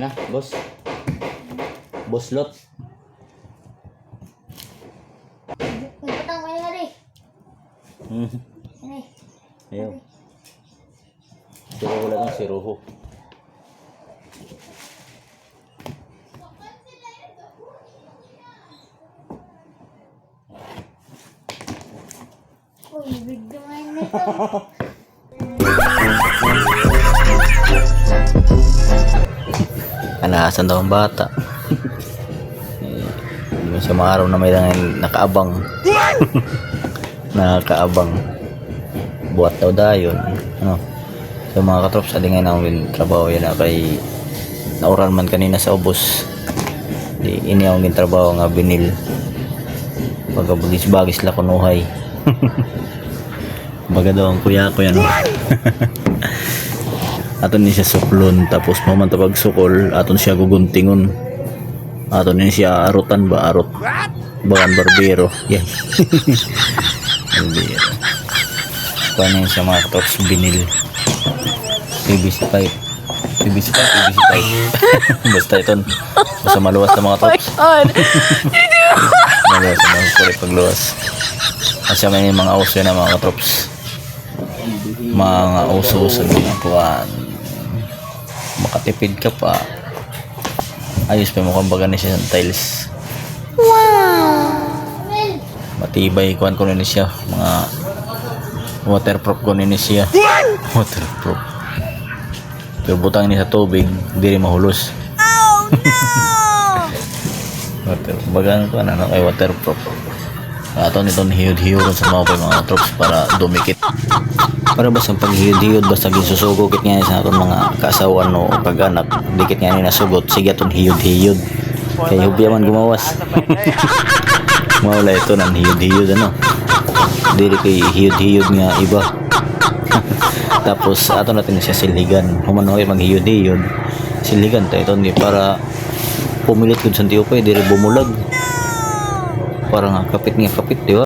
na, boss. Boss Lot. Magpatang mo yung hari. Hari. Ayaw. Siruho lang ang siruho. Uy, bigla ngayon nito. Kanahasan daw ang bata. Hindi mo siya maaraw na may nakaabang. Nakaabang. Buhat daw dayon. Ano? So mga katrops, adi ngayon ang trabaho yan na kay nauran man kanina sa ubos. Di ini ang trabaho nga binil. Pagkabagis-bagis la kunuhay. Baga daw ang kuya ko yan. Aton ni siya suklon tapos mamanta pag sukol aton siya guguntingon. Aton ni siya arutan ba arot. Bagan barbero. Yan. Barbero. Kuha niya siya mga katrops binil. PVC pipe. PVC pipe, PVC pipe. Basta ito. Basta maluwas na mga katrops. Maluwas na mga katrops pagluwas. Kasi may mga uso na mga katrops. Mga uso sa mga puwan. Makatipid ka pa. Ayos pa mukhang baga na siya sa tiles. Matibay kuhan ko na siya. Mga waterproof ko na siya. Waterproof. Pero butang niya sa tubig, hindi rin mahulos. Oh no! Baga ko ano kay waterproof. Ato nitong hiyod-hiyod sa mga troops para dumikit. Para basta paghiyod-hiyod basta gisusugokit nga sa aton mga kaasawan o pag-anak, dikit nga ni nasugot, sige aton hiyod-hiyod. Kaya hubya man gumawas. Mawala ito ng hiyod-hiyod ano. Dili kay hiyod-hiyod nga iba. Tapos ato natin siya silhigan. Humanoy maghiyod-hiyod. Silhigan ta ito ni para pumilit kun sa tiyo pa, dili bumulag. Parang kapit, di ba?